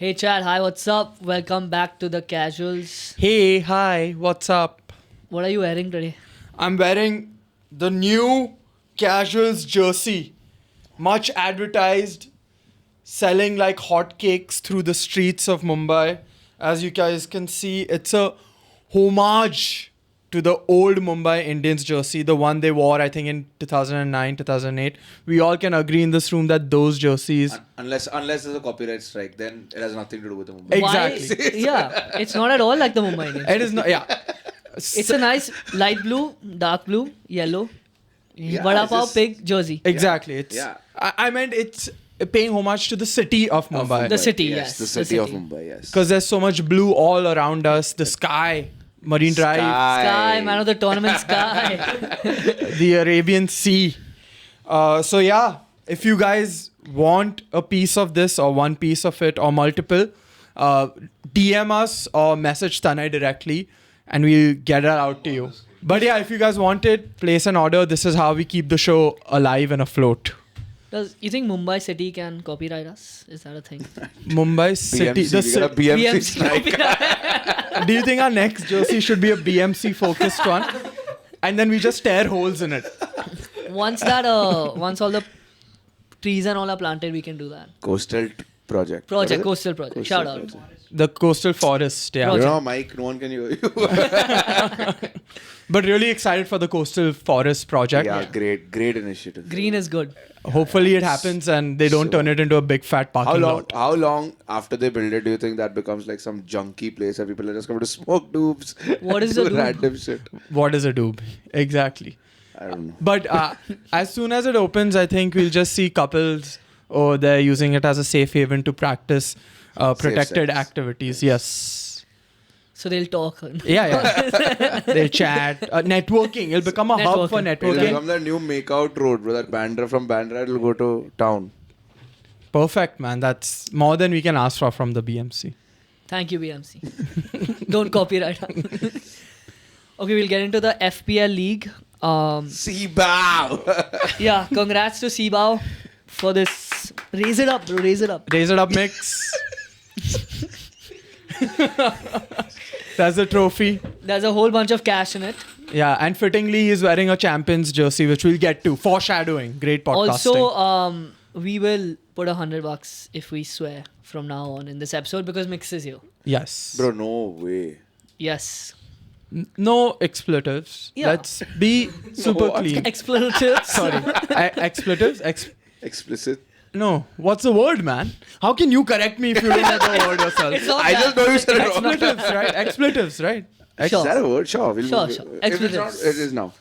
Hey Chad, hi, what's up? Welcome back to the Casuals. Hey, hi, what's up? What are you wearing today? I'm wearing the new Casuals jersey. Much advertised, selling like hotcakes through the streets of Mumbai. As you guys can see, it's a homage to the old Mumbai Indians jersey, the one they wore, I think, in 2009, 2008. We all can agree in this room that those jerseys... Unless there's a copyright strike, then it has nothing to do with the Mumbai. Exactly. Why? Yeah, it's not at all like the Mumbai Indians. It is not, yeah. It's a nice light blue, dark blue, yellow, Yeah, Vada it's Pav just- pig jersey. Exactly. It's. Yeah. I meant it's paying homage to the city of Mumbai. The city, yes. The the city of city. Mumbai, yes. Because there's so much blue all around us. The sky, Marine Drive, Sky, man of the tournament, Sky. the Arabian Sea. So yeah, if you guys want a piece of this or one piece of it or multiple, DM us or message Tanay directly and we'll get it out to you. But yeah, if you guys want it, place an order. This is how we keep the show alive and afloat. Does you think Mumbai City can copyright us? Is that a thing? Mumbai City. BMC, we got a BMC strike. copyright. Do you think our next jersey should be a BMC focused one? And then we just tear holes in it. Once all the trees and all are planted, we can do that. Coastal project. Project, What is coastal project. Coastal Shout out. project. The coastal forest, yeah. You Project. know, Mike, no one can hear you. But really excited for the coastal forest project. Yeah, great initiative. Green is good. Hopefully it happens and they don't So- turn it into a big fat parking lot. How long after they build it do you think that becomes like some junky place where people are just coming to smoke doobs? What is do a doob? random shit? What is a doob? Exactly. I don't know. But as soon as it opens, I think we'll just see couples or they're using it as a safe haven to practice protected sex. activities. Yes. So they'll talk. Yeah. They'll chat. Networking. It'll become a hub for Networking. It'll networking. become the new makeout road, bro. That Bandra from Bandra it'll go to town. Perfect, man. That's more than we can ask for from the BMC. Thank you, BMC. Don't copyright. Okay, we'll get into the FPL league. Seabow! Yeah, congrats to Seabow for this. Raise it up, bro. Raise it up. Raise it up, mix. That's the trophy. There's a whole bunch of cash in it. Yeah, and fittingly, he's wearing a Champions jersey, which we'll get to. Foreshadowing. Great podcasting. Also, we will put $100 if we swear from now on in this episode because Mix is here. Yes. Bro, no way. Yes. No expletives. Yeah. Let's be super clean. Expletives. Sorry. Expletives? Explicit. No. What's the word, man? How can you correct me if you don't know the word yourself? It's not I that. just know you said it wrong. Expletives, right? Expletives, right? Sure. Is that a word? Sure. We'll Sure. If it's not, Expletives. it is now.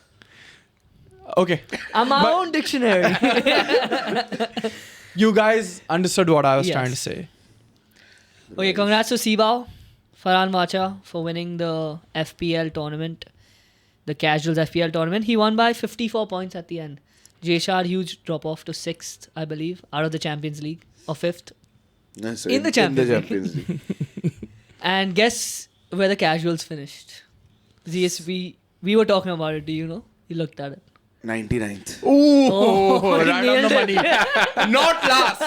Okay. I'm our own dictionary. You guys understood what I was Yes. trying to say. Okay, congrats to Seabow, Farhan Vacha for winning the FPL tournament, the Casuals FPL tournament. He won by 54 points at the end. Jeshar, huge drop off to 6th, I believe, out of the Champions League, or 5th. No, so In the Champions League. Champions League. And guess where the Casuals finished? Yes, we were talking about it. Do you know? You looked at it. 99th. Ooh, Oh, he right on nailed the money. Not last.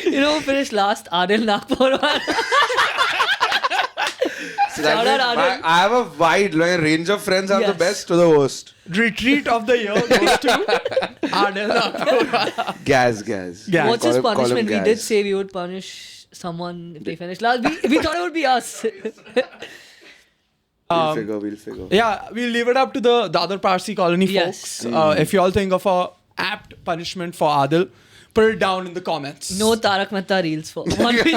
You know who finished last? Adil Nagpur. So Shout that out, means Adil. I have a wide range of friends. Are the Yes. best to the worst. Retreat of the year goes to Adil. Gas. Yeah. What's Call his him- call him punishment? We Gaz. did say we would punish someone if they finished last. We thought it would be us. We'll figure. Yeah, we'll leave it up to the other Parsi colony Yes. folks. If you all think of a apt punishment for Adil, put it down in the comments. No Tarak Mehta reels for 1 week.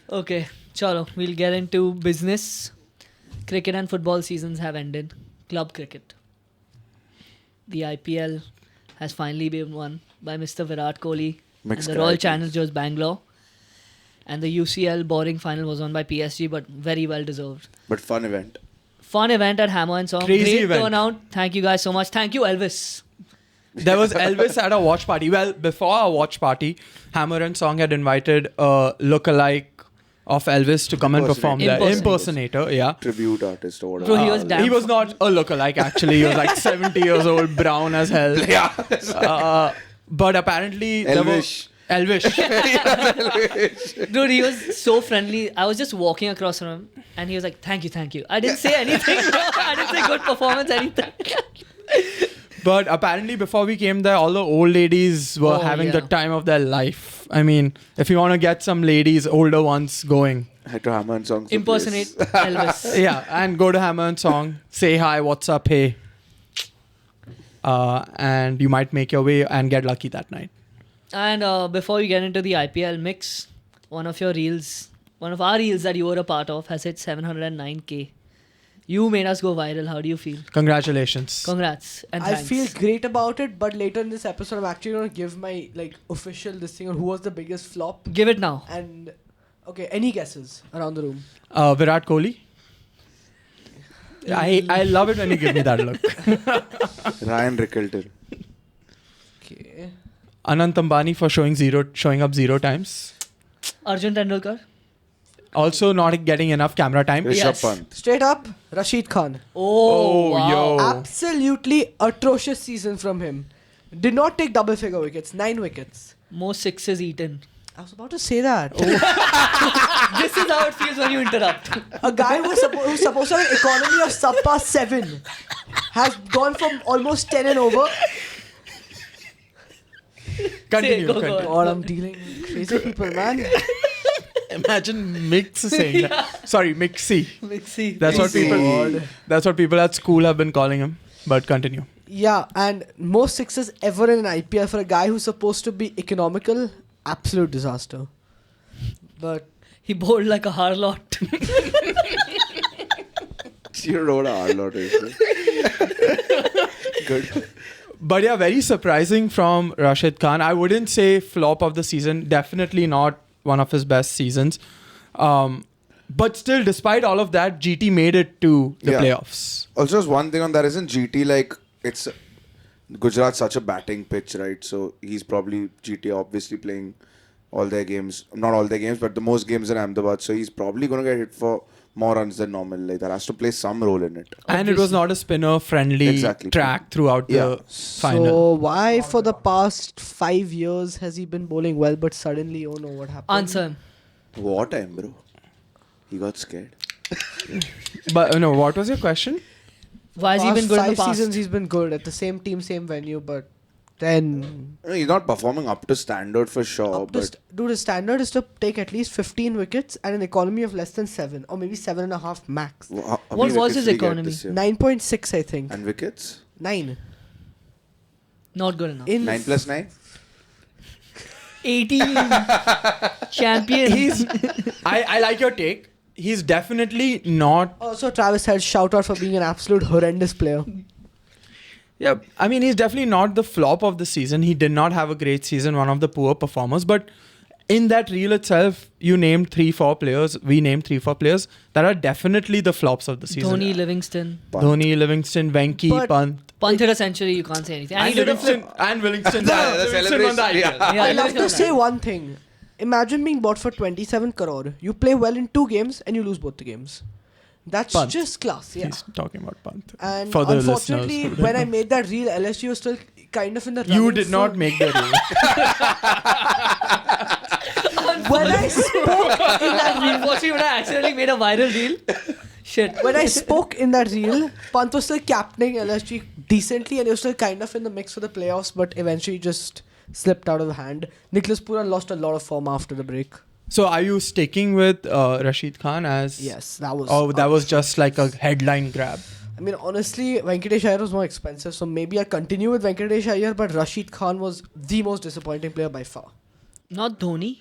Okay, chalo. We'll get into business. Cricket and football seasons have ended. Club cricket. The IPL has finally been won by Mr. Virat Kohli Mixed and the Royal characters. Challengers Bangalore. And the UCL boring final was won by PSG, but very well deserved. But fun event. Fun event at Hammer and Song. Crazy Great event. turnout. Thank you guys so much. Thank you, Elvis. There was Elvis at a watch party. Well, before our watch party, Hammer and Song had invited a lookalike of Elvis to come and perform there. Impersonator, yeah. Tribute artist or whatever. Bro, he was damn. He was not a lookalike, actually. He was like 70 years old, brown as hell. Yeah. But apparently, there were... Elvis. Elvis. Dude, he was so friendly. I was just walking across from him and he was like, thank you. I didn't say anything. I didn't say good performance, anything. But apparently before we came there, all the old ladies were having the time of their life. I mean, if you want to get some ladies, older ones going. Had to hammer and songs. Impersonate Elvis. Yeah, and go to Hammer and Song, say hi, what's up, hey. And you might make your way and get lucky that night. And before you get into the IPL mix, one of our reels that you were a part of has hit 709k. You made us go viral. How do you feel? Congratulations. Congrats and I thanks. feel great about it, but later in this episode, I'm actually going to give my official this thing on who was the biggest flop. Give it now. And okay, any guesses around the room? Virat Kohli. I love it when you give me that look. Ryan Rickelton. Okay. Anant Ambani for showing up 0 times. Arjun Tendulkar. Also not getting enough camera time. Rishabh Yes. Pant. Straight up, Rashid Khan. Oh, wow. yo. Absolutely atrocious season from him. Did not take double figure wickets, 9 wickets. Most sixes eaten. I was about to say that. This is how it feels when you interrupt. A guy who's supposed to have an economy of subpar 7 has gone from almost 10 and over. Continue. Go, continue. go. God, I'm dealing with crazy people, man. Imagine Mix saying that. Sorry, Mixie. Mixie. That's what Mixie. people. That's what people at school have been calling him. But continue. Yeah, and most sixes ever in an IPL for a guy who's supposed to be economical, absolute disaster. But He bowled like a harlot. You wrote a lot. Good. But yeah, very surprising from Rashid Khan. I wouldn't say flop of the season. Definitely not one of his best seasons. But still, despite all of that, GT made it to the playoffs. Also, just one thing on that, isn't GT like, it's Gujarat's such a batting pitch, right? So he's probably GT obviously playing all their games, not all their games, but the most games in Ahmedabad. So he's probably going to get hit for more runs than normal. Like that has to play some role in it. And it was not a spinner-friendly track throughout the final. so why for the past 5 years has he been bowling well, but suddenly, oh no, what happened? Answer him. What time, bro? He got scared. But no, what was your question? Why has he been good in the 5 past? seasons he's been good at the same team, same venue, but then No, he's not performing up to standard for sure. up to dude, his standard is to take at least 15 wickets at an economy of less than 7 or maybe 7.5 max. How What many was wickets his did he get economy? this year? 9.6, I think. And wickets? 9. Not good enough. In 9 plus 9? 18. Champion. I like your take. He's definitely not. Also, Travis had shout out for being an absolute horrendous player. Yeah, I mean, he's definitely not the flop of the season. He did not have a great season, one of the poor performers. But in that reel itself, you named 3-4 players. We named 3-4 players that are definitely the flops of the season. Dhoni, Livingston. Dhoni, Livingston, Venki, But- Pant. Pant hit a century, you can't say anything. And he did a Livingston. flip. And Willingston. Yeah, the Livingston won the celebration, IPL. yeah. Yeah, I'd like to Livingston. say one thing. Imagine being bought for 27 crore. You play well in 2 games and you lose both the games. That's Pant. just class, yeah. He's talking about Pant. And For the unfortunately, listeners who when don't I know. made that reel, LSG was still kind of in the You running did not for- make the reel. When I spoke in that reel, Unfortunately, when I accidentally made a viral reel. Shit. when I spoke in that reel, Pant was still captaining LSG decently and he was still kind of in the mix for the playoffs, but eventually just slipped out of the hand. Nicholas Puran lost a lot of form after the break. So are you sticking with Rashid Khan as... Yes, that was... Oh, that was just like a headline grab. I mean, honestly, Venkatesh Iyer was more expensive, so maybe I'll continue with Venkatesh Iyer, but Rashid Khan was the most disappointing player by far. Not Dhoni.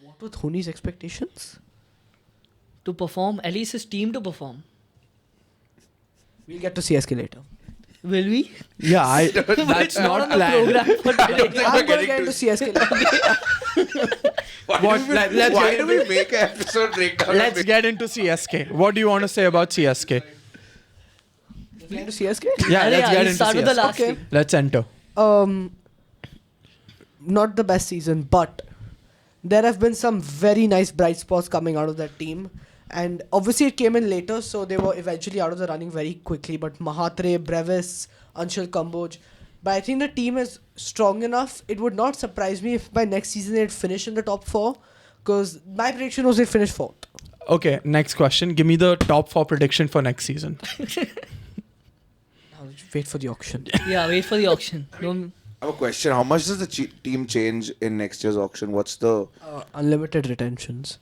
What were Dhoni's expectations? To perform. At least his team to perform. We'll get to CSK later. Will we? Yeah, But that's it's not on the planned. program for today. I'm going to get into CSK later. Let's Why get do we make an episode breakdown? Let's get into CSK. What do you want to say about CSK? Get into CSK? Yeah, let's get you into start with the CSK. last Okay. team. Let's enter. Not the best season, but there have been some very nice bright spots coming out of that team. And obviously it came in later, so they were eventually out of the running very quickly. But Mahatre, Brevis, Anshul Kamboj, But I think the team is strong enough. It would not surprise me if by next season they'd finish in the top 4. Because my prediction was they'd finish 4th. Okay, next question. Give me the top 4 prediction for next season. I'll wait for the auction. Yeah, wait for the auction. Don't. I have a question. How much does the team change in next year's auction? What's the... Unlimited retentions.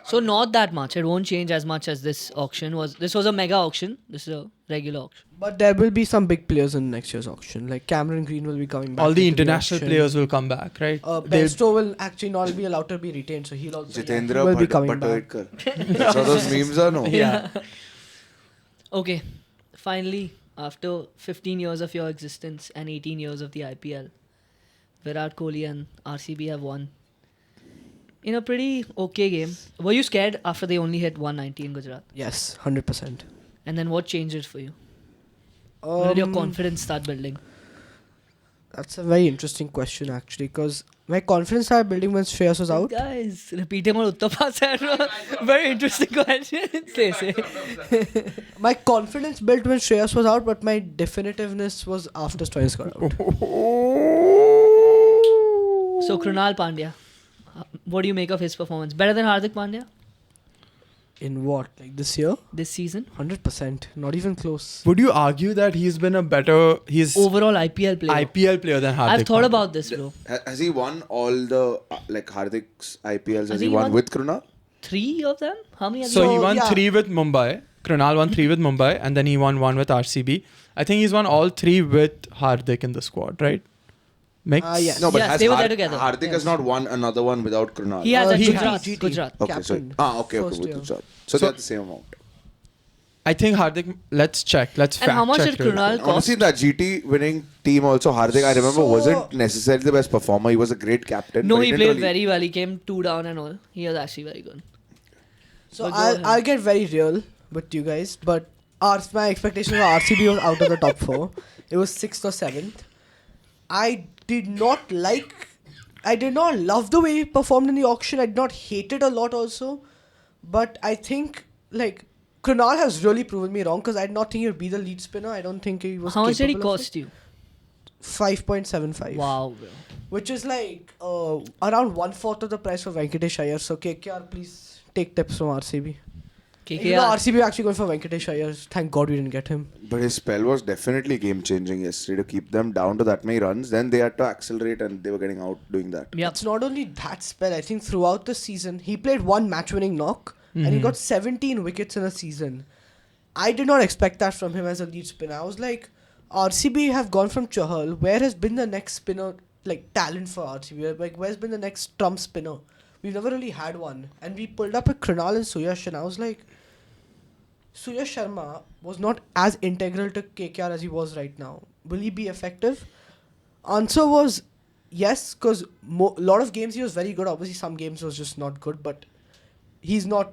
So not that much. It won't change as much as this auction was. This was a mega auction. This is a regular auction. But there will be some big players in next year's auction. Like Cameron Green will be coming back. All the into international auction. players will come back, right? Besto will actually not be allowed to be retained. So he'll also Jitendra he will be coming back. Bhattacharya. That's how those memes are, no? Yeah. Okay. Finally, after 15 years of your existence and 18 years of the IPL, Virat Kohli and RCB have won in a pretty okay game. Were you scared after they only hit 190 in Gujarat? Yes, 100%. And then what changed it for you? When did your confidence start building? That's a very interesting question actually, because my confidence started building when Shreyas was out. Guys, repeat him on Uttar Very interesting question. say. My confidence built when Shreyas was out, but my definitiveness was after Shreyas got out. So Krunal Pandya, what do you make of his performance? Better than Hardik Pandya In what? Like this year? this season? 100%. Not even close. Would you argue that he's been a better... He's Overall IPL player. IPL player than Hardik I've thought Pandya? about this, bro. Has he won all the, like, Hardik's IPLs? Has he he won won? with Krunal? 3 of them? How many have So you he So, won yeah. 3 with Mumbai. Krunal won 3 with Mumbai. And then he won 1 with RCB. I think he's won all 3 with Hardik in the squad, right? Mix? Yes. No, but Yes, has they were there together. Hardik Yes. has not won another one without Krunal. He has at he Gujarat. GT. Gujarat. Okay, Captain. okay, First with year. Gujarat. So So- they're the same amount. I think Hardik... Let's check. Let's And fact how much check did real Krunal quick. cost? Honestly, that GT winning team also, Hardik, I remember, So- wasn't necessarily the best performer. He was a great captain. No, but he didn't played really- very well. He came 2 down and all. He was actually very good. So But go ahead. I'll get very real with you guys, but my expectation was RCB was out of the top 4. It was 6th or 7th. I did not love the way he performed in the auction. I did not hate it a lot also. But I think, like, Krunal has really proven me wrong because I did not think he would be the lead spinner. I don't think he was How much did he capable of cost it. you? 5.75. Wow, bro. Which is like around 1/4 of the price for Venkatesh Iyer. So KKR, please take tips from RCB. Even though KKR. RCB actually going for Venkatesh Iyer. Thank God we didn't get him. But his spell was definitely game changing yesterday to keep them down to that many runs. Then they had to accelerate and they were getting out doing that. Yep. It's not only that spell. I think throughout the season, he played 1 match-winning knock and he got 17 wickets in a season. I did not expect that from him as a lead spinner. I was like, RCB have gone from Chahal. Where has been the next spinner, like, talent for RCB? Like, where's been the next trump spinner? We've never really had one. And we pulled up a Krunal and Suyash, and I was like, Suyash Sharma was not as integral to KKR as he was right now. Will he be effective? Answer was yes, because a lot of games he was very good. Obviously, some games was just not good, but he's not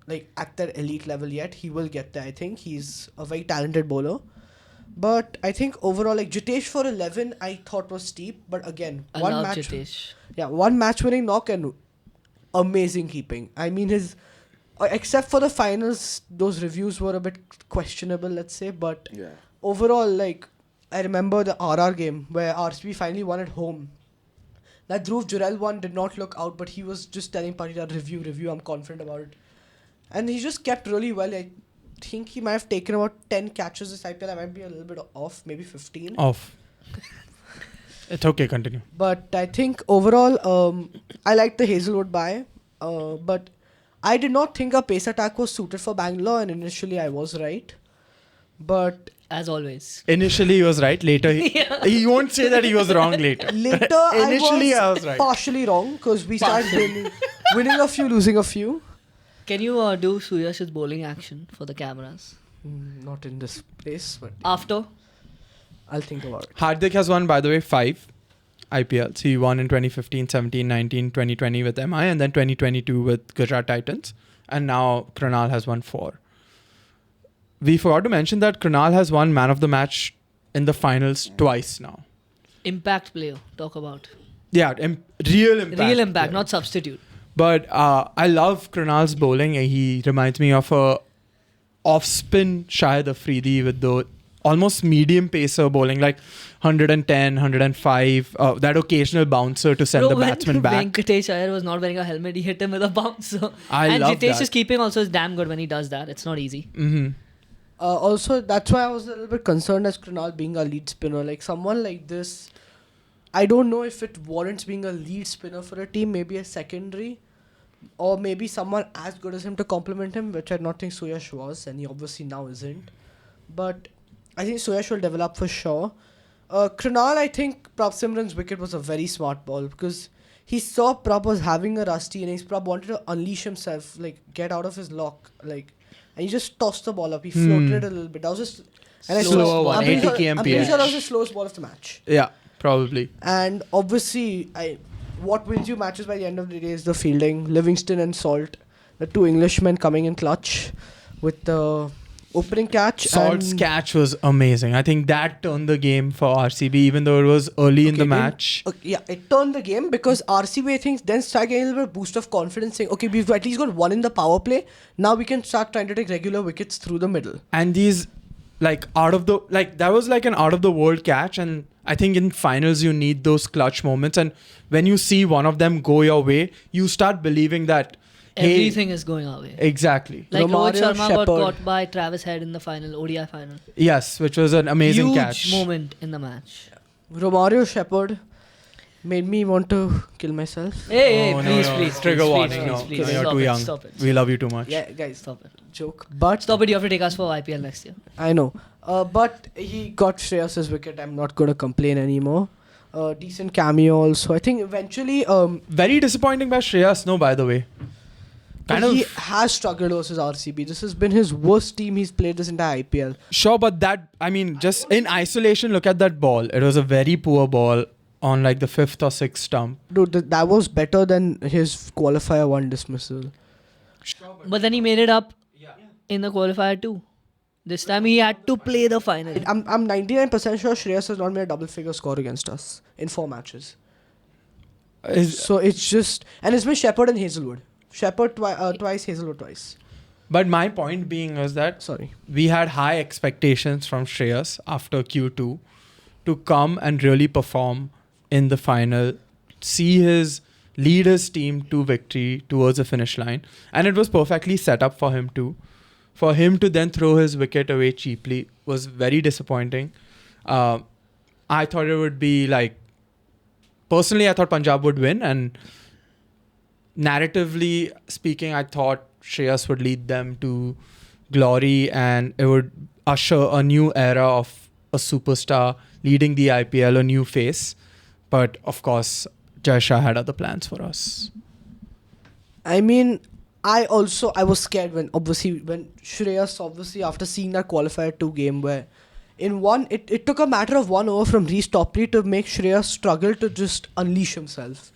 like at that elite level yet. He will get there, I think. He's a very talented bowler. But I think overall, like Jitesh for 11, I thought was steep. But again, I one love match, Jitesh. one match-winning knock and amazing keeping. I mean, his except for the finals, those reviews were a bit questionable, let's say. But Yeah. overall, like I remember the RR game where RCB finally won at home. That Dhruv Jurel one did not look out, but he was just telling Patita, review, I'm confident about it. And he just kept really well. I think he might have taken about 10 catches this IPL. I might be a little bit off, maybe 15. Off. It's okay, continue. But I think overall, I like the Hazelwood buy. But I did not think a pace attack was suited for Bangalore, and initially I was right. But As always. Initially he was right. Later he won't say that he was wrong later. later Initially I was right. partially wrong because we started winning a few, losing a few. Can you do Suyash's bowling action for the cameras? Not in this place, but After? I'll think about it. Hardik has won, by the way, 5 IPLs. He won in 2015, 17, 19, 2020 with MI, and then 2022 with Gujarat Titans. And now Krunal has won 4. We forgot to mention that Krunal has won man of the match in the finals twice now. Impact player. Talk about. Yeah, real impact. Real impact, player. not substitute. But I love Krunal's bowling. He reminds me of a off-spin Shahid Afridi with the almost medium pacer bowling, like 110, 105, that occasional bouncer to send Bro, the when batsman back. Venkatesh Iyer was not wearing a helmet, he hit him with a bouncer. I love Jitesh's that. keeping also is damn good when he does that. It's not easy. Mm-hmm. Also, that's why I was a little bit concerned as Krunal being a lead spinner. Like someone like this, I don't know if it warrants being a lead spinner for a team, maybe a secondary, or maybe someone as good as him to complement him, which I don't think Suyash was, and he obviously now isn't. But I think Suyash will develop for sure. Krunal, I think Prabh Simran's wicket was a very smart ball because he saw Prabh was having a rusty innings. Prabh wanted to unleash himself, like get out of his lock, like, and he just tossed the ball up. He floated it a little bit. That was just Slower one, I'm pretty 80 sure- km I'm pretty pitch. sure that was the slowest ball of the match. Yeah, probably. And obviously, what wins you matches by the end of the day is the fielding. Livingston and Salt, the two Englishmen coming in clutch with the opening catch. Salt's and catch was amazing. I think that turned the game for RCB, even though it was early in the match. Yeah, it turned the game because RCB, I think, then started getting a little bit of boost of confidence, saying, okay, we've at least got one in the power play. Now we can start trying to take regular wickets through the middle. And these, like, that was like an out of the world catch. And I think in finals, you need those clutch moments. And when you see one of them go your way, you start believing that, hey, Everything is going our way. exactly. Like Rohit Romario, Sharma got Shepherd. caught by Travis Head in the final, ODI final. Yes, which was an amazing Huge catch. moment in the match. Romario Shepherd made me want to kill myself. Hey, Oh, please. Trigger please, warning. please, No, please, no, you're stop too it, young. Stop it. We love you too much. Yeah, guys, Stop it. joke. But Stop it. You have to take us for IPL next year. I know. But he got Shreyas's wicket. I'm not going to complain anymore. Decent cameo also. I think eventually Very disappointing by Shreyas, no, by the way. he has struggled versus RCB. This has been his worst team he's played this entire IPL. Sure, but just in isolation, look at that ball. It was a very poor ball on like the 5th or 6th stump. Dude, that was better than his qualifier 1 dismissal. But then he made it up in the qualifier too. This time he had to play the final. I'm 99% sure Shreyas has not made a double-figure score against us in 4 matches. So it's just... And it's been Shepherd and Hazelwood. Shepherd twice, Hazelwood twice. But my point being is that Sorry. we had high expectations from Shreyas after Q2 to come and really perform in the final, lead his team to victory towards the finish line. And it was perfectly set up for him too. For him to then throw his wicket away cheaply was very disappointing. I thought it would be like... Personally, I thought Punjab would win. And narratively speaking, I thought Shreyas would lead them to glory and it would usher a new era of a superstar leading the IPL, a new face. But of course, Jai Shah had other plans for us. I mean, I was scared when Shreyas, after seeing that qualifier 2 game where it took a matter of 1 over from Reece Topley to make Shreyas struggle to just unleash himself.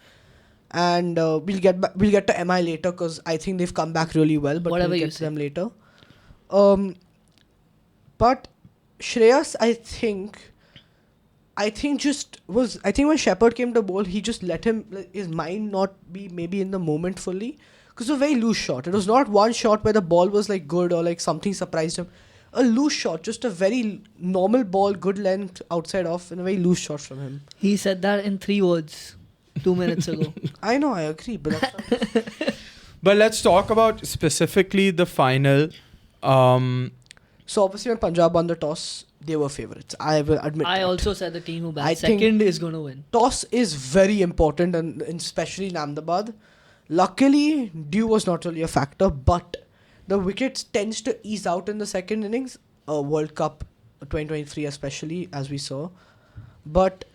And we'll get to MI later because I think they've come back really well, but Whatever we'll you get to say. them later. But Shreyas, I think when Shepherd came to bowl, he just let his mind not be maybe in the moment fully. Because it was a very loose shot. It was not one shot where the ball was like good or like something surprised him. A loose shot, just a very normal ball, good length, outside off, and a very loose shot from him. He said that in 3 words 2 minutes ago. I know, I agree, but that's not... But let's talk about specifically the final. So obviously when Punjab won the toss, they were favourites. I will admit I that. also said the team who I bats think- second is going to win. Toss is very important, and especially in Ahmedabad. Luckily, dew was not really a factor, but the wickets tends to ease out in the second innings. World Cup 2023 especially, as we saw. But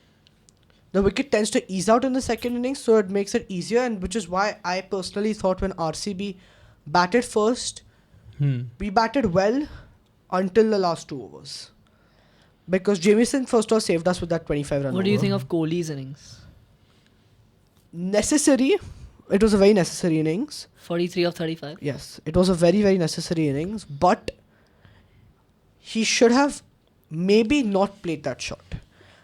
the wicket tends to ease out in the second innings, so it makes it easier, and which is why I personally thought when RCB batted first, we batted well until the last 2 overs. Because Jamieson first toss saved us with that 25 run What do you over. think of Kohli's innings? Necessary. It was a very necessary innings. 43 of 35. Yes, it was a very, very necessary innings. But he should have maybe not played that shot.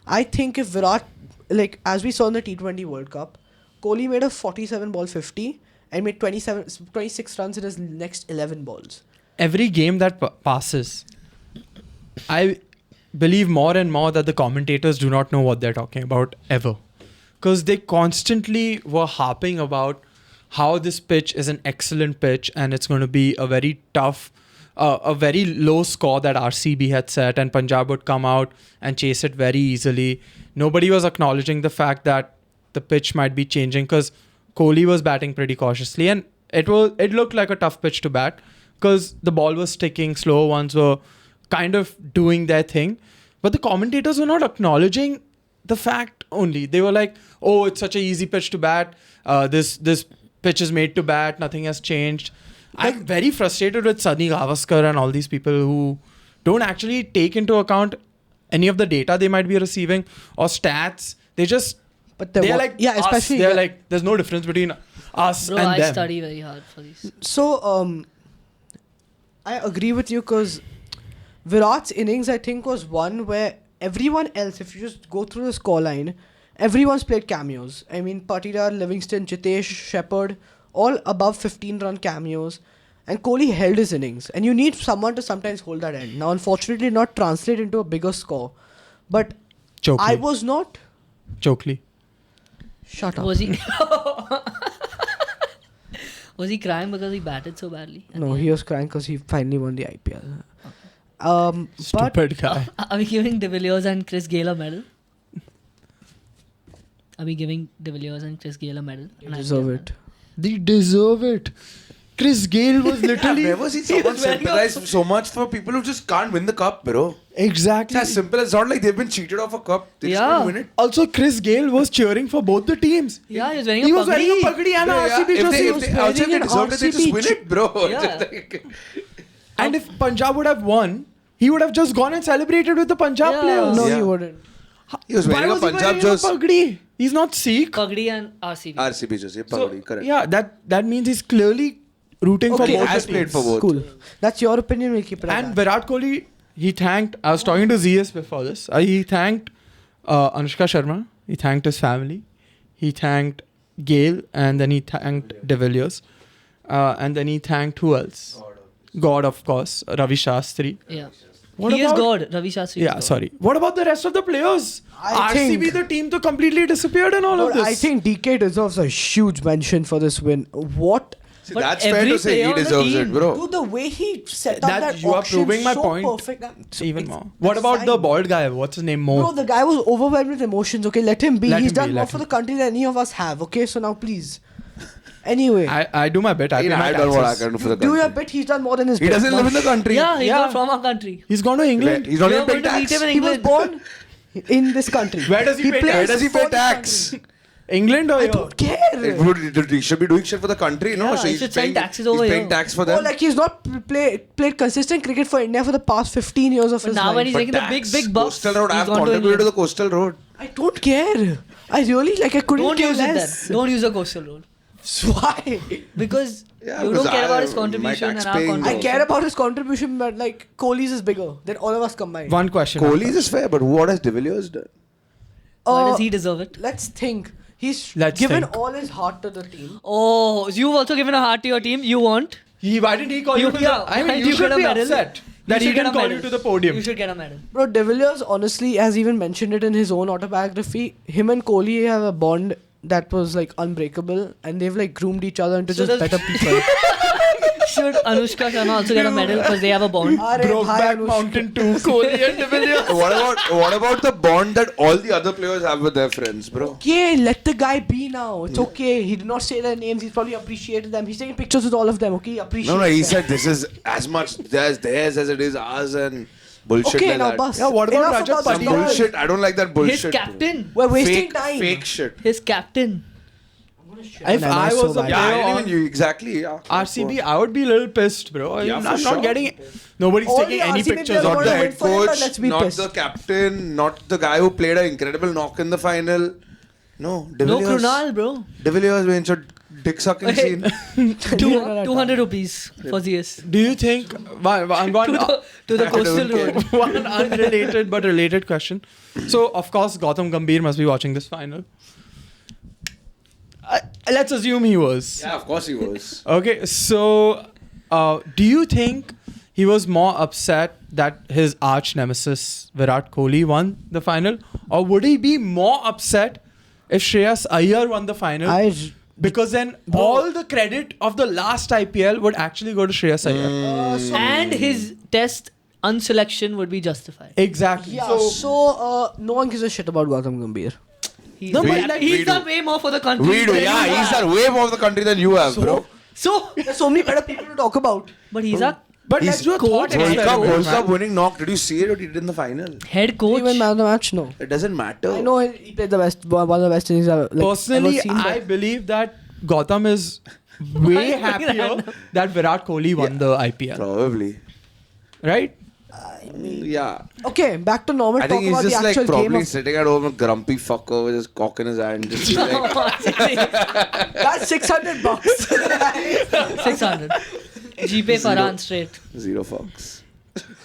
I think if Virat, like as we saw in the T20 World Cup, Kohli made a 47 ball 50 and made 26 runs in his next 11 balls. Every game that passes, believe more and more that the commentators do not know what they're talking about ever. Because they constantly were harping about how this pitch is an excellent pitch and it's going to be a very tough, a very low score that RCB had set, and Punjab would come out and chase it very easily. Nobody was acknowledging the fact that the pitch might be changing because Kohli was batting pretty cautiously, and it looked like a tough pitch to bat because the ball was sticking, slower ones were kind of doing their thing. But the commentators were not acknowledging the fact only. They were like, oh, it's such an easy pitch to bat. This pitch is made to bat. Nothing has changed. I'm very frustrated with Sunny Gavaskar and all these people who don't actually take into account any of the data they might be receiving or stats. They just... But they're like yeah, us. especially They're like, there's no difference between us Bro, and I them. study very hard for these. So I agree with you because Virat's innings, I think, was one where everyone else, if you just go through the scoreline, everyone's played cameos. I mean, Patidar, Livingston, Jitesh, Shepherd, all above 15-run cameos. And Kohli held his innings. And you need someone to sometimes hold that end. Now, unfortunately, not translate into a bigger score. But Chokely. I was not... Chokely. Shut up. Was he... Was he crying because he batted so badly? No, he was crying because he finally won the IPL. But Stupid guy. Are we giving De Villiers and Chris Gayle a medal? Are we giving De Villiers and Chris Gayle a medal? you deserve it. They deserve it. Chris Gayle was I've literally... never seen someone sympathize so much for people who just can't win the cup, bro. Exactly. It's as simple. It's not like they've been cheated off a cup. They just Yeah. couldn't win it. Also, Chris Gayle was cheering for both the teams. Yeah, he was wearing He a was wearing a pagdi. pagdi and Yeah, a RCB if jersey. they outside they wearing an deserved it, they just RCB win it, bro. Yeah. Just like- And if Punjab would have won, he would have just gone and celebrated with the Punjab Yeah. players. No, Yeah. he wouldn't. He was Why wearing a was he Punjab wearing jersey. a pagdi? He's not Sikh. Pagdi and RCB. RCB jersey, So, Pagdi, correct. yeah, that means he's clearly rooting Okay, for both has the played teams. for both. Cool. That's your opinion. We'll keep it at And that. Virat Kohli, he thanked... I was talking to ZS before this. He thanked Anushka Sharma. He thanked his family. He thanked Gayle. And then he thanked De Villiers. And then he thanked who else? God, of course. Ravi Shastri. Yeah. What He is about- God. Ravi Shastri is Yeah, God. sorry. What about the rest of the players? I RCB, think- the team, to completely disappeared in all of But this. I think DK deserves a huge mention for this win. What? See, But that's fair every to say player he on the deserves it, team- bro. Dude, the way he set up That- that you are auction, proving my so point perfect. That's- even it's- more. What it's about the fine. bald guy? What's his name? Mo. Bro, the guy was overwhelmed with emotions. Okay, let him be. Let He's him done be, more let for him. the country than any of us have. Okay, so now please. Anyway, I do my bit. I pay my I've done what I taxes. can do for the do your country. bit. He's done more than his He bit. doesn't Now live in the country. Yeah, he's Yeah. not from our country. He's gone to England. He's not You're even paying going to meet tax. him in He was England. born in this country. Where does he pay plays tax? Where does he for pay this tax? country. England or I here? don't care. He should be doing shit for the country, no? Yeah, So he he's should send paying, taxes over he's paying here. tax for Oh, them. like he's not played consistent cricket for India for the past 15 years of But his now life. when he's But making the tax, big bucks, Coastal Road, he's I've gone to contributed to the England. Coastal Road. I don't care. I really I couldn't Don't care use it less. then. Don't use a coastal road. Why? Because Yeah, you because don't care about his my contribution and tax our paying- contribution. I care about his contribution, but like Kohli's is bigger than all of us combined. One question. Kohli's is fair, but what has De Villiers done? Why does he deserve it? Let's think. He's Let's given think. all his heart to the team. Oh, you've also given a heart to your team. You won't. Why didn't he call you to yeah, the... I why mean, did you should get a be medal? upset that You he should get didn't a call you medal. to the podium. You should get a medal. Bro, De Villiers, honestly, has even mentioned it in his own autobiography. Him and Kohli have a bond that was like unbreakable, and they've like groomed each other into So just does- better people. Should Anushka Sharma also get a medal because they have a bond? Arey bhai, Brokeback Anushka. Mountain 2, Kohli and De Villiers. What about the bond that all the other players have with their friends, bro? Okay, let the guy be now. It's okay. He did not say their names. He's probably appreciated them. He's taking pictures with all of them. Okay, appreciate. No, he them. said this is as much theirs as it is ours and bullshit Okay, like now that. bus. Yeah, what about Enough Rajat about Some the Patidar? bullshit. I don't like that bullshit. His captain. We're wasting Fake, time. fake shit. His captain. If Man, I I'm was so a bad. Yeah, I player didn't on even you exactly. Yeah. RCB, I would be a little pissed, bro. Yeah, I'm for not sure. getting it. Nobody's All taking the any RCB pictures players of Not wanna the that. win head for him, but coach, let's be not pissed. the captain, not the guy who played an incredible knock in the final. No, De No Villiers. Krunal, bro. De Villiers went a dick sucking Hey. scene. 200 rupees for ZS. Do you think... To the coastal road. One unrelated but related question. So, of course, Gautam Gambhir must be watching this final. Let's assume he was. Yeah, of course he was. Okay, so do you think he was more upset that his arch nemesis Virat Kohli won the final, or would he be more upset if Shreyas Iyer won the final? Because then all the credit of the last IPL would actually go to Shreyas Iyer. And his test unselection would be justified. Exactly. Yeah, so no one gives a shit about Gautam Gambhir. He's, No, but We- like, we he's do. done way more for the country. We do, than yeah. you He's have. done way more of the country than you have, bro. So, There's so many better people to talk about. but he's a but He's let's do a thought World experiment, Cup man. winning knock. Did you see it? What he did in the final? head coach. Even man of the match, no. It doesn't matter. I know he played the best, one of the best innings I've Personally, ever seen. I believe that Gautam is way happier that Virat Kohli won the IPL. Probably. Right? Yeah. Okay, back to normal. I Talk think he's about just the like actual game probably of sitting at home, a grumpy fucker with his cock in his hand. Just like, that's $600. 600. GP Farhan straight. 0 fucks.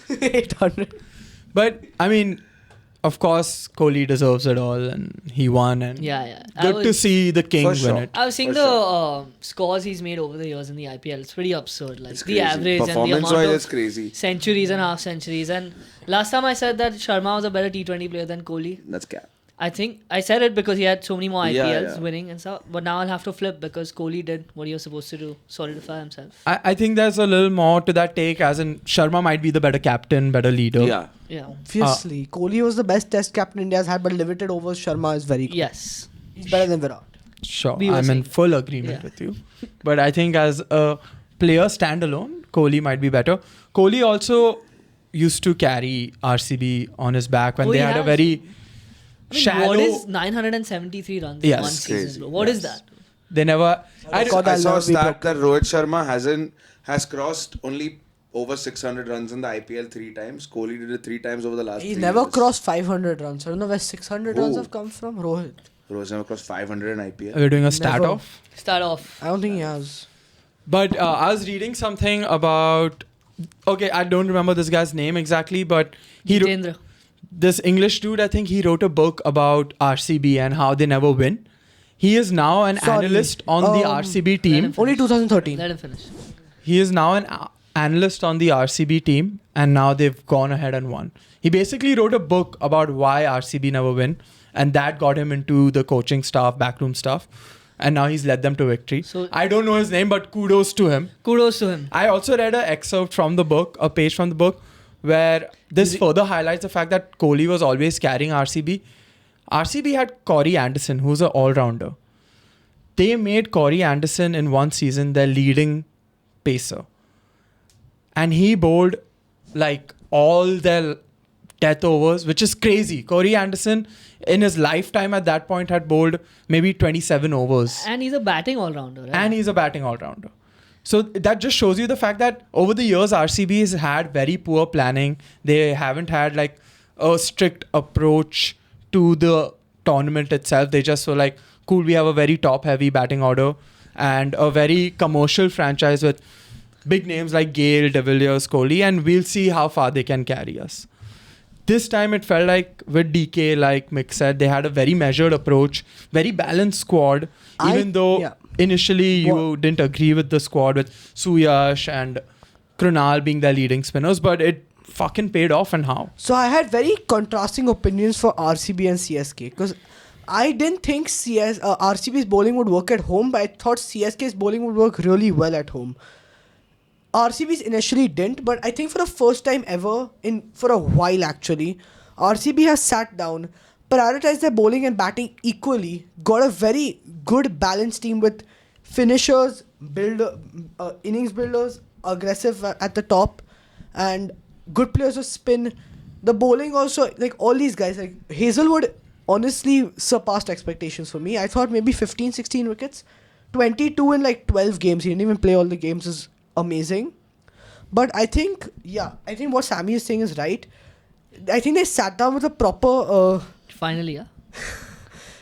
800. But I mean, of course, Kohli deserves it all, and he won. And Yeah. good to see the king For win sure. it. I was seeing For the scores he's made over the years in the IPL. It's pretty absurd. Like It's the crazy. average and the Performance-wise, amount it's of crazy. centuries and half centuries. And last time I said that Sharma was a better T20 player than Kohli. That's cap. I think I said it because he had so many more IPLs Yeah. winning and stuff. But now I'll have to flip because Kohli did what he was supposed to do, solidify himself. I think there's a little more to that take, as in Sharma might be the better captain, better leader. Yeah. Yeah. Obviously, Kohli was the best test captain India's had, but limited overs Sharma is very good. Yes. He's better than Virat. Sure, We were I'm in saying. full agreement Yeah. with you. But I think as a player standalone, Kohli might be better. Kohli also used to carry RCB on his back when Oh, they he had a has. very I mean, shallow. what is 973 runs Yes. in one It's season? crazy. Bro? What is that? They never. I God, I saw a love stat that Rohit Sharma has crossed only over 600 runs in the IPL 3 times. Kohli did it 3 times over the last He 3 never years. crossed 500 runs. I don't know where 600 runs Who? have come from. Rohit. Rohit never crossed 500 in IPL. We're doing a stat Never. off. Start off. I don't think he has. But I was reading something about. Okay, I don't remember this guy's name exactly, but Jitendra. this English dude, I think he wrote a book about RCB and how they never win. He is now an Sorry. analyst on the RCB Let team. him Only 2013. Let him finish. He is now an analyst on the RCB team, and now they've gone ahead and won. He basically wrote a book about why RCB never win, and that got him into the coaching staff, backroom stuff, and now he's led them to victory. So- I don't know his name, but kudos to him. Kudos to him. I also read an excerpt from the book, a page from the book, where this further highlights the fact that Kohli was always carrying RCB. RCB had Corey Anderson, who's an all-rounder. They made Corey Anderson in one season their leading pacer. And he bowled like all their death overs, which is crazy. Corey Anderson, in his lifetime at that point, had bowled maybe 27 overs. And he's a batting all-rounder. Right? And he's a batting all-rounder. So that just shows you the fact that over the years, RCB has had very poor planning. They haven't had like a strict approach to the tournament itself. They just were like, cool, we have a very top-heavy batting order and a very commercial franchise with big names like Gale, De Villiers, Kohli, and we'll see how far they can carry us. This time it felt like with DK, like Mick said, they had a very measured approach, very balanced squad, even though initially you didn't agree with the squad with Suyash and Krunal being their leading spinners, but it fucking paid off, and how? So I had very contrasting opinions for RCB and CSK because I didn't think RCB's bowling would work at home, but I thought CSK's bowling would work really well at home. RCB's initially didn't, but I think for the first time ever, for a while actually, RCB has sat down, prioritized their bowling and batting equally, got a very good balanced team with finishers, innings builders, aggressive at the top, and good players of spin. The bowling also, like all these guys, like Hazelwood honestly surpassed expectations for me. I thought maybe 15, 16 wickets. 22 in like 12 games. He didn't even play all the games is amazing. But I think what Sammy is saying is right. I think they sat down with a proper... Finally, yeah.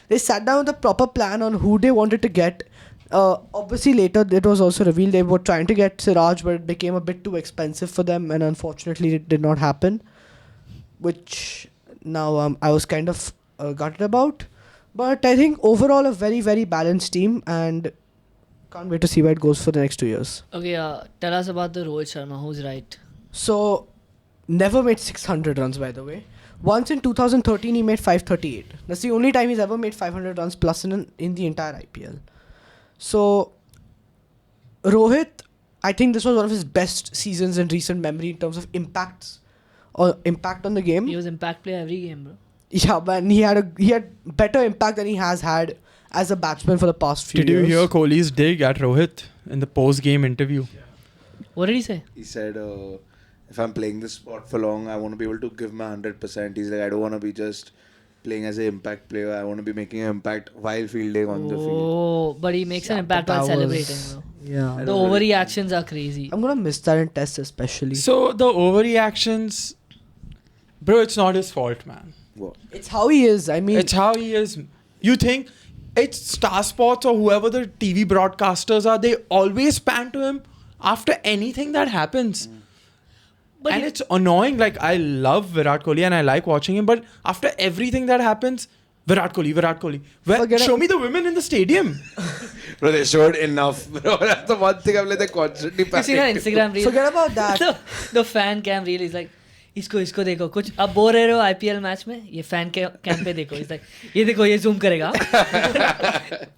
They sat down with a proper plan on who they wanted to get. Obviously, later it was also revealed they were trying to get Siraj, but it became a bit too expensive for them, and unfortunately, it did not happen. Which now I was kind of gutted about. But I think overall a very, very balanced team, and can't wait to see where it goes for the next 2 years. Okay, tell us about the Rohit Sharma. Who's right? So, never made 600 runs, by the way. Once in 2013, he made 538. That's the only time he's ever made 500 runs plus in the entire IPL. So, Rohit, I think this was one of his best seasons in recent memory in terms of impact on the game. He was impact player every game, bro. Yeah, man, he had better impact than he has had as a batsman for the past few Did you years. hear Kohli's dig at Rohit in the post-game interview? What did he say? He said, if I'm playing this spot for long, I want to be able to give my 100%. He's like, I don't want to be just playing as an impact player. I want to be making an impact while fielding on the field. Oh, but he makes an Yeah, impact but while that celebrating, was- bro. Yeah. The overreactions are crazy. I'm gonna miss that in tests especially. So the overreactions, bro, it's not his fault, man. What? It's how he is. I mean, It's how he is. You think it's Star Sports or whoever the TV broadcasters are, they always pan to him after anything that happens. But And he- it's annoying. Like, I love Virat Kohli and I like watching him, but after everything that happens, Virat Kohli. Well, Forget show it. me the women in the stadium. Bro, they showed enough. Bro, that's the one thing I'm like, they're constantly You see that Instagram reel? forget about that. the fan cam reel is like, इसको देखो कुछ अब बोल रहे हो IPL match में ये fan cam पे देखो इस ये देखो ये जूम करेगा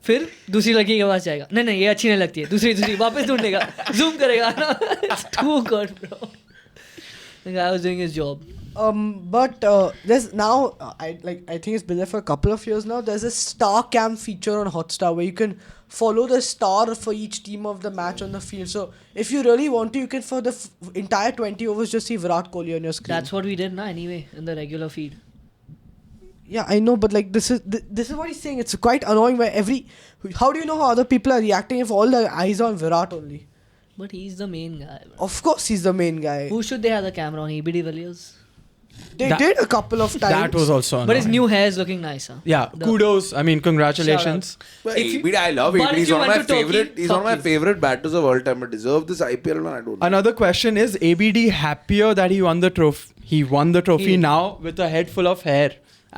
फिर दूसरी लड़की के पास जाएगा नहीं ये अच्छी नहीं लगती है दूसरी वापस ढूंढेगा जूम करेगा It's too good, bro. The guy was doing his job. But there's now I think it's been there for a couple of years now. There's a star cam feature on Hotstar where you can follow the star for each team of the match on the field. So if you really want to, you can for the entire 20 overs just see Virat Kohli on your screen. That's what we did now anyway in the regular feed. Yeah, I know, but like this is what he's saying. It's quite annoying where how do you know how other people are reacting if all the eyes are on Virat only? But he's the main guy, bro. Of course, he's the main guy. Who should they have the camera on? EB de Villiers? They That- did a couple of times. That was also But his annoying. new hair is looking nice, huh? Yeah, The- kudos. I mean, congratulations. But If you- ABD, I love but ABD. if He's you one of went my to Turkey, favorite. He's one of my fuck favorite batters of all time. But deserve this IPL, man. I don't know. Another question is ABD happier that he won the trophy? He won the trophy He- now with a head full of hair,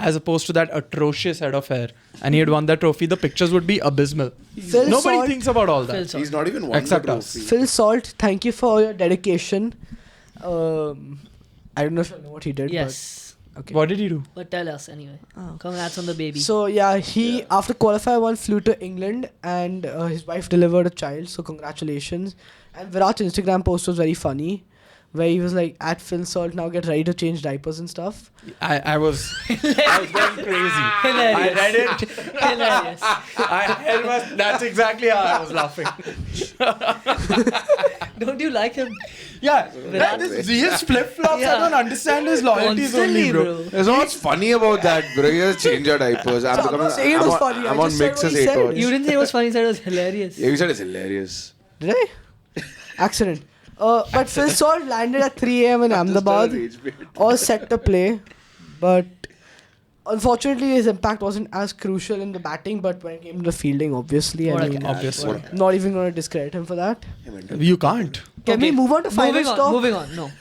as opposed to that atrocious head of hair. And he had won that trophy. The pictures would be abysmal. Phil Nobody Salt- thinks about all Phil that. Salt. He's not even won Except the us. trophy. Phil Salt, thank you for all your dedication. I don't know if you know what he did. Yes. But, okay. What did he do? But tell us anyway. Oh. Congrats on the baby. So yeah, he after qualifier 1 flew to England and his wife delivered a child. So congratulations. And Virat's Instagram post was very funny, where he was like, "At Phil Salt, now get ready to change diapers and stuff." I was going crazy. Hilarious. I read it. Hilarious. That's exactly how I was laughing. Don't you like him? Yeah, Virat- his flip-flops, Yeah. I don't understand his loyalties Constantly, only, bro. bro. There's not much funny about that, bro. You just change your diapers. I'm not saying it was funny, I I'm on just said mixes what he 8 said. hours. You didn't say it was funny, you said it was hilarious. Yeah, you said it's hilarious. Did I? Accident. But Phil Salt landed at 3 a.m. in Ahmedabad, all set to play, but unfortunately his impact wasn't as crucial in the batting. But when it came to the fielding, obviously, What I a mean, cat. Obviously. What a- not even going to discredit him for that. You can't. Can we Okay. move on to final Moving on. stop? Moving on. No.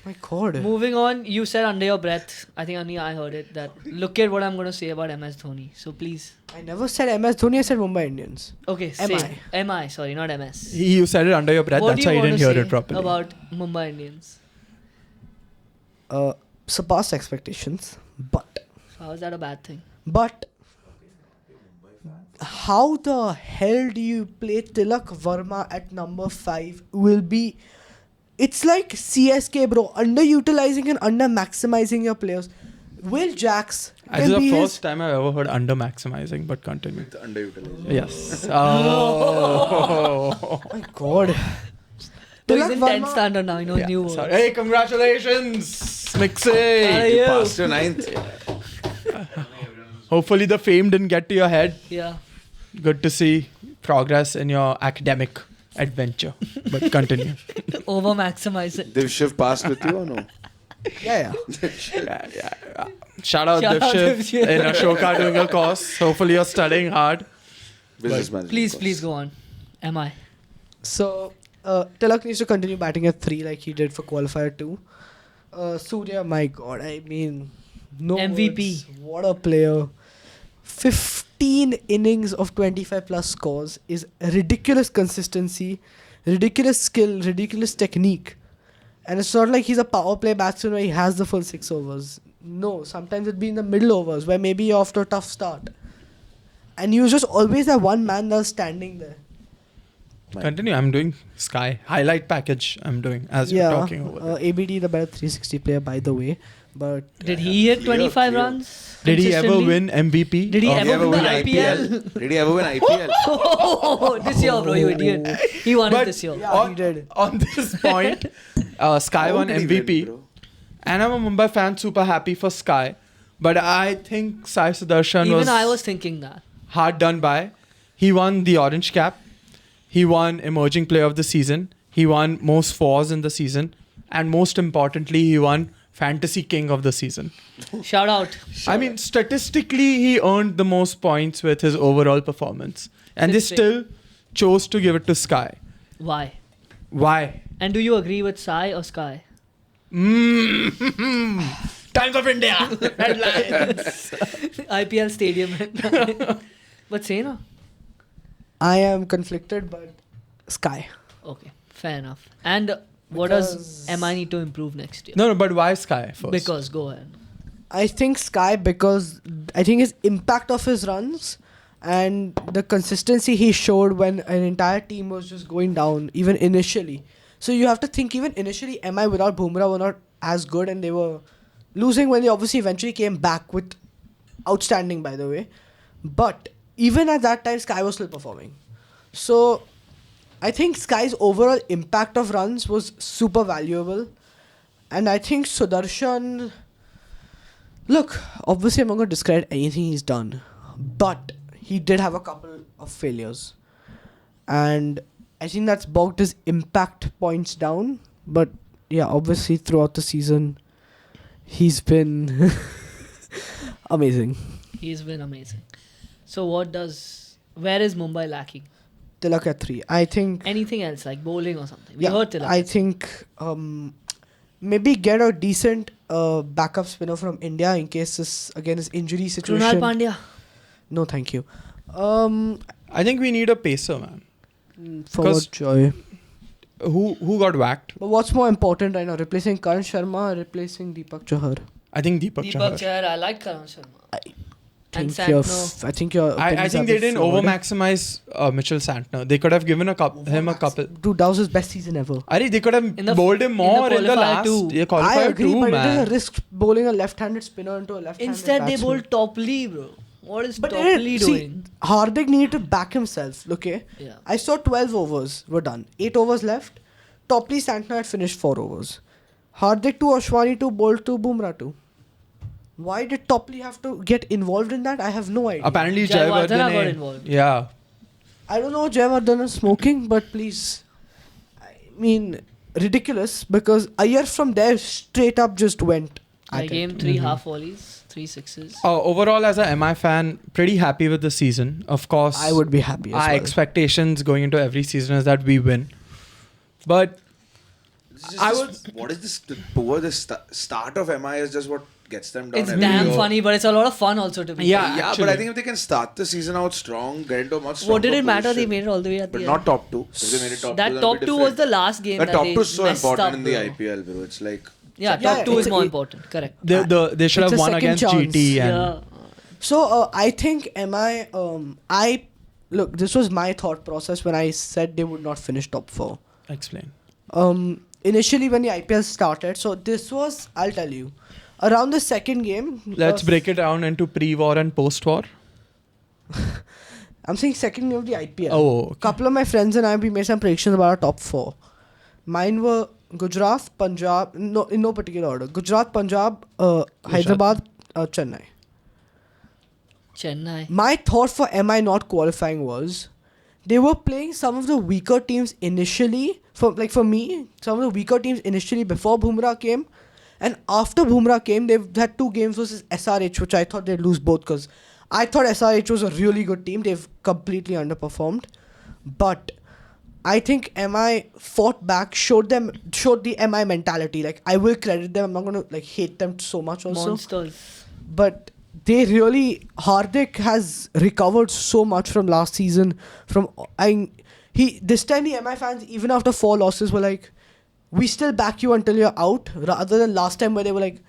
My God. Moving on. You said under your breath. I think only I heard it. That look at what I'm going to say about MS Dhoni. So please. I never said MS Dhoni. I said Mumbai Indians. Okay. MI. Say MI. Sorry, not MS. You said it under your breath. What That's do why you you want didn't to hear say it properly. about Mumbai Indians? Surpassed expectations, but How is that a bad thing? how the hell do you play Tilak Verma at number 5? Will be. It's like CSK, bro. Underutilizing and under maximizing your players. Will Jacks This can is the be first his. time I've ever heard under maximizing, but continue. Underutilized. Yes. Oh. My God. So he's in 10th standard now. You know, Yeah, new sorry. words. Hey, congratulations, How are Mixing. you? Past your 9th. Hopefully the fame didn't get to your head. Yeah. Good to see progress in your academic adventure. But continue. Over maximize it. Div Shiv passed with you or no? Yeah. Yeah. Shout out Shout out Divshiv Divshiv. in Ashoka doing a course. Hopefully you're studying hard. Business management. Please go on. Am I? So, Tilak needs to continue batting at 3 like he did for qualifier 2. Surya, my God. I mean, no MVP. words. What a player. 15 innings of 25 plus scores is ridiculous consistency, ridiculous skill, ridiculous technique. And it's not like he's a power play batsman where he has the full 6 overs. No, sometimes it'd be in the middle overs where maybe you're off to a tough start. And he was just always that one man that was standing there. Continue. I'm doing Sky highlight package. I'm doing as you're talking over there. ABD the better 360 player, by the way. But Did he hit 25 runs? Did he ever consistently? win MVP? Did he Did he ever win the IPL? Did he ever win IPL? Oh, this year, bro, you idiot. He won it But- this year. Yeah, he did. On this point, Sky How won did he win, MVP. bro? And I'm a Mumbai fan, super happy for Sky. But I think Sai Sudarshan Even I was thinking that. hard done by. He won the orange cap. He won emerging player of the season. He won most fours in the season. And most importantly, he won fantasy king of the season. Shout out. I mean, statistically, he earned the most points with his overall performance. And they Six still chose to give it to Sky. Why? Why? And do you agree with Sai or Sky? Times of India. Headlines. IPL stadium. But say na. I am conflicted, but Sky. Okay, fair enough. And what does Because- MI need to improve next year? No, but why Sky first? Because, go ahead. I think Sky because I think his impact of his runs and the consistency he showed when an entire team was just going down, even initially. So you have to think even initially MI without Bumrah were not as good and they were losing when they obviously eventually came back with outstanding, by the way. But even at that time, Sky was still performing. So I think Sky's overall impact of runs was super valuable. And I think Sudarshan... Look, obviously I'm not going to discredit anything he's done. But he did have a couple of failures. And I think that's bogged his impact points down. But yeah, obviously throughout the season, he's been amazing. He's been amazing. So where is Mumbai lacking? Tilak at 3. I think... Anything else like bowling or something? We Yeah, heard Tilak. I think maybe get a decent backup spinner from India in case this again is injury situation. Krunal Pandya. No, thank you. I think we need a pacer, man. Forward Joy. Who got whacked? But what's more important right now? Replacing Karan Sharma or replacing Deepak Chahar? I think Deepak Deepak Chahar. Chahar. I like Karan Sharma. And I think your Santner. I think your I opinions think have they been didn't flawed. over-maximize Mitchell Santner. They could have given him a couple. Dude, that was his best season ever. They could have In the- bowled him more in the qualifier last. too. Yeah, I qualifier agree, too, but man. it is a risk bowling a left-handed spinner into a left-handed Instead, they batsman. bowled Topley, bro. What is But Topley see, doing? Hardik needed to back himself, okay? Yeah. I saw 12 overs were done. 8 overs left. Topley Santner had finished 4 overs. Hardik to Ashwani to bowled to Bumrah to. Why did Topley have to get involved in that? I have no idea. Apparently, Jayawardene Jayawardene got involved. Yeah. I don't know Jayawardene is smoking, but please. I mean, ridiculous because Iyer from there straight up just went I at gave it. 3 half volleys, 3 sixes. Overall, as a MI fan, pretty happy with the season. Of course, I would be happy as our well. expectations going into every season is that we win. But What is this? The start of MI is just what gets them down. It's every damn year. funny, but it's a lot of fun also to be. Yeah, Yeah, actually. but I think if they can start the season out strong, get into a much stronger What did it matter? They position. made it all the way at But the not end. top 2. If they made it top 2, That then top it'd 2 be was the different. last game The that top they 2 is so messed important up, in the bro. IPL, bro. It's like... Yeah, Yeah, top 2 is it's more a- important. Correct. they should It's have a won second against chance. GT. And Yeah. So I think I look, this was my thought process when I said they would not finish top 4. Explain. Initially when the IPL started, so this was, I'll tell you, around the second game. Let's break it down into pre-war and post-war. I'm saying second game of the IPL. Oh, okay. Couple of my friends and I, we made some predictions about our top 4. Mine were Gujarat, Punjab, no, in no particular order. Gujarat, Punjab, Hyderabad, Chennai. Chennai. My thought for MI not qualifying was they were playing some of the weaker teams initially. For me, some of the weaker teams initially before Bumrah came, and after Bumrah came, they've had 2 games versus SRH, which I thought they'd lose both because I thought SRH was a really good team. They've completely underperformed, but I think MI fought back, showed the MI mentality. Like, I will credit them. I'm not gonna hate them so much also. Monsters. But they really, Hardik has recovered so much from last season. This time the MI fans, even after 4 losses, were like, we still back you until you're out, rather than last time where they were like,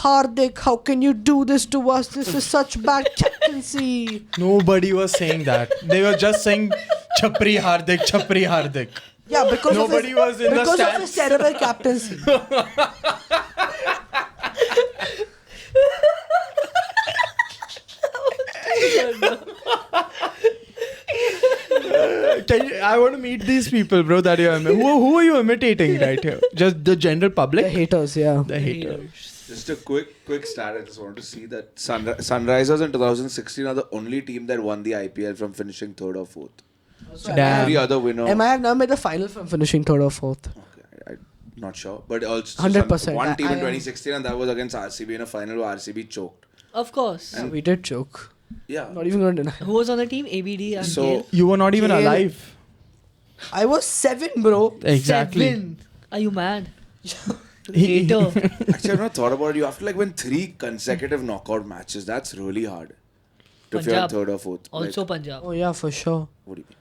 Hardik, how can you do this to us? This is such bad captaincy. Nobody was saying that. They were just saying Chapri Hardik, Chapri Hardik. Yeah, because Nobody of was in the because of stands. his terrible captaincy. I want to meet these people, bro. That you're who are you imitating right here? Just the general public. The haters, yeah. The haters. Just a quick stat. I just want to see that Sunrisers in 2016 are the only team that won the IPL from finishing third or fourth. Damn. Every other winner. MI have now made the final from finishing third or fourth. Okay, I'm not sure, but also 100%. one team I in am- 2016, and that was against RCB in a final where RCB choked. Of course. Yeah, we did choke. Yeah. Not even going to deny. Who was on the team? ABD and So Gale? You were not even Gale. alive. I was 7, bro. Exactly. 7. Are you mad? He- Hater. actually, I've not thought about it. You have to like win 3 consecutive knockout matches. That's really hard. If you're in Punjab. third or fourth. Also Like, Punjab. Oh, yeah, for sure. what do you mean?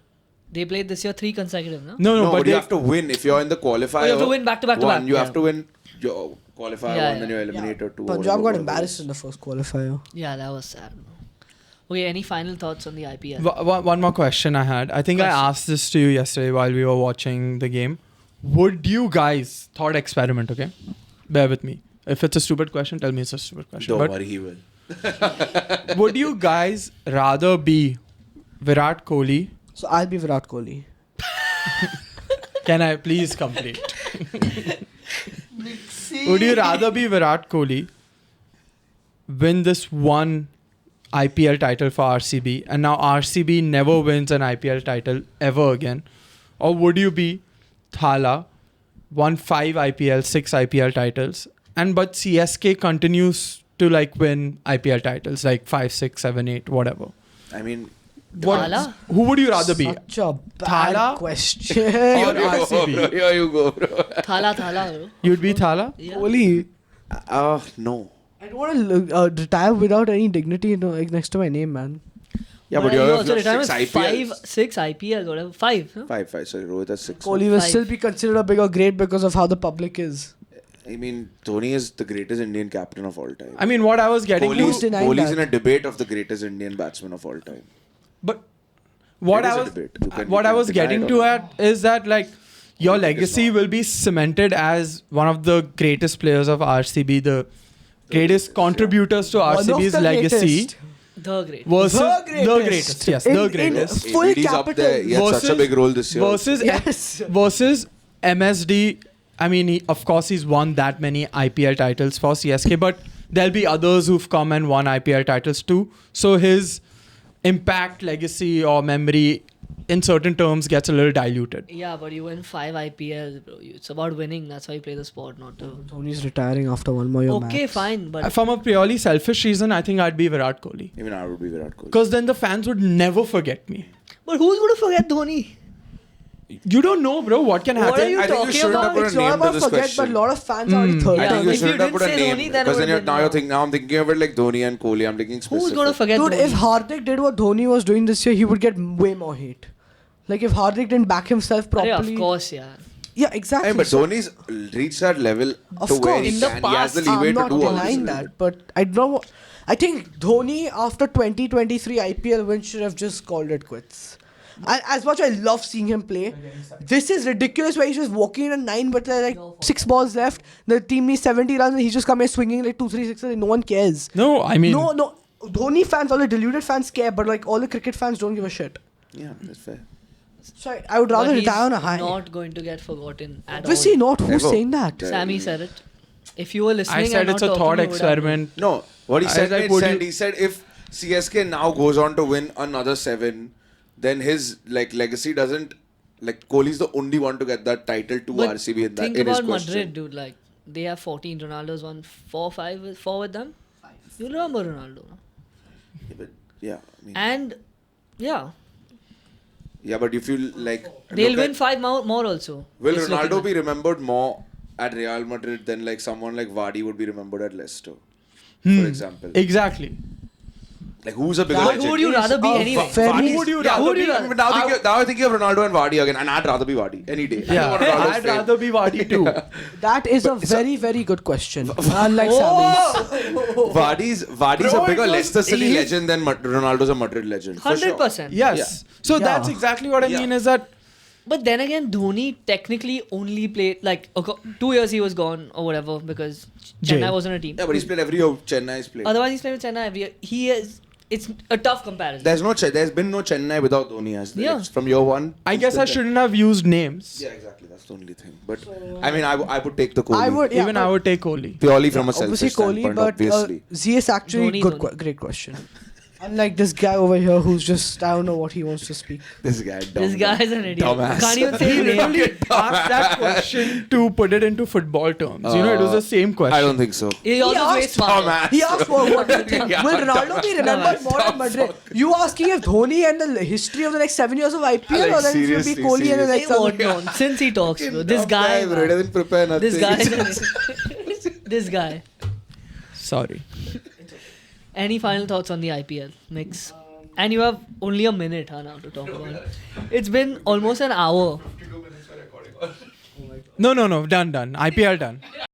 They played this year 3 consecutive, no? No, But but you they, have to win. If you're in the qualifier, Oh, you have to win back to back to one, back, you yeah. have to win your qualifier Yeah, one, then yeah. you're eliminated 2. Punjab got embarrassed in the first qualifier. Yeah, that was sad. Okay, any final thoughts on the IPL? one more question I had. I think I Question. asked this to you yesterday while we were watching the game. Would you guys, thought experiment, okay? Bear with me. If it's a stupid question, tell me it's a stupid question. Don't But worry, he will. would you guys rather be Virat Kohli? So I'll be Virat Kohli. Can I please complete? Would you rather be Virat Kohli, win this one IPL title for RCB, and now RCB never wins an IPL title ever again? Or would you be Thala, won 5 IPL, 6 IPL titles, and but CSK continues to like win IPL titles like 5, 6, 7, 8, whatever? I mean, Thala? Who would you rather be? Such a bad Thala? question. Or RCB? Here you go, bro. Thala, bro. You'd be Thala? Yeah. Kohli. No. I don't want to retire without any dignity next to my name, man. Yeah, but you you also have retired 6 with IPLs. 6 IPLs, whatever. 5, no? 5. Sorry, Rohit has 6. Kohli will 5. still be considered a bigger great because of how the public is. I mean, Dhoni is the greatest Indian captain of all time. I mean, what I was getting Who's to, denying Kohli's that? in a debate of the greatest Indian batsman of all time. but what It is I a was debate. You what I can was deny getting it to or at is that like your think it's legacy not. will be cemented as one of the greatest players of RCB, the greatest contributors to One of RCB's the legacy greatest. The great. versus The greatest. yes, In- the in greatest full ABD's up capital. there. He had such a Versus- big role this year. versus Yes. versus MSD. I mean, of course, he's won that many IPL titles for CSK, but there'll be others who've come and won IPL titles too. So his impact, legacy, or memory, in certain terms, gets a little diluted. Yeah, but you win 5 IPLs, bro. It's about winning. That's why you play the sport, not to. Dhoni's retiring after one more year. Okay, max. fine, but From a purely selfish reason, I think I'd be Virat Kohli. Even I would be Virat Kohli. Because then the fans would never forget me. but who's going to forget Dhoni? You don't know, bro, what can happen. What are you I think you talking shouldn't about? have put It's a not name to about this forget, question. but a lot of fans are already third I Yeah, think you if you shouldn't have didn't put a say name Dhoni, then because it then would now have you're been now I'm thinking of it like Dhoni and Kohli. I'm thinking specific. Who's going to forget Dude, Dhoni? if Hardik did what Dhoni was doing this year, he would get way more hate. Like if Hardik didn't back himself Arey, properly. of course, yeah. Yeah, exactly. Hey, but So- Dhoni's reached that level Of to where course. he In the can. He has the past, leeway I'm to not do all this. denying that, but I don't know. I think Dhoni after 2023 IPL win should have just called it quits. As much as I love seeing him play, this is ridiculous where he's just walking in a 9 but there are like 6 balls left. The team needs 70 runs and he's just coming swinging like 2-3 sixes and no one cares. No, I mean, No. Dhoni fans, all the deluded fans care, but like all the cricket fans don't give a shit. Yeah, that's fair. So I would rather But he's retire on a high. not going to get forgotten at Obviously all. not. Who's Never. saying that? Yeah. Sammy said it. If you were listening, I said and it's not a talking, thought you would have experiment. No, what he I said was like, made would sense. you- He said if CSK now goes on to win another 7, then his like legacy doesn't like Kohli's the only one to get that title to But RCB in that think in his about question. Madrid, dude. Like they have 14. Ronaldo's won 4 with them. You remember Ronaldo, no? Yeah, but, yeah, I mean, And yeah, yeah, but if you like, they'll look win at- 5 more also. Will It's looking Ronaldo like. be remembered more at Real Madrid than like someone like Vardy would be remembered at Leicester, for example? Exactly. Like, who's a bigger Who legend? would you rather be That is anyway? very- Who would you Yeah, rather would you be? rather- but now thinking of Ronaldo and Vardy again, and I'd rather be Vardy any day. I don't want Yeah, Ronaldo's I'd fame. rather be Vardy too. That is a very, very good question. Unlike Sammy's. Vardy's Bro, a bigger it was- Leicester City he's- legend than Ronaldo's a Madrid legend. For sure. 100%. Yes. So Yeah. that's exactly what I Yeah. mean is that But then again, Dhoni technically only played like 2 years he was gone or whatever because Jail. Chennai wasn't a team. Yeah, but he's played every year Chennai's played. Otherwise, he's playing with Chennai every year. He is. It's a tough comparison. There's been no Chennai without Dhoni as Yeah. from year one. I he's guess been I there. shouldn't have used names. Yeah, exactly. That's the only thing. But I mean, I would take the Kohli. I would, yeah, Even I would take Kohli. purely from a obviously selfish Kohli, standpoint. but Obviously, Z is actually Dhoni. great question. Unlike this guy over here who's just, I don't know what he wants to speak. this guy. This guy is an idiot. Dumbass. Can't even say his name. Literally asked that question to put it into football terms. It was the same question. I don't think so. He also asked way smarter. Dumbass. He asked what do you think? Yeah, Will Ronaldo be remembered more than Madrid? You asking if Dhoni and the history of the next 7 years of IPL Like, or then it will be seriously, Kohli and the Hey, next what 7 nonsense he talks, bro. This Dumb guy. bro, he doesn't prepare nothing. This guy. This guy. Sorry. Any final thoughts on the IPL, Mix? And you have only a minute now to talk about it. It's been almost an hour. No. Done. IPL done.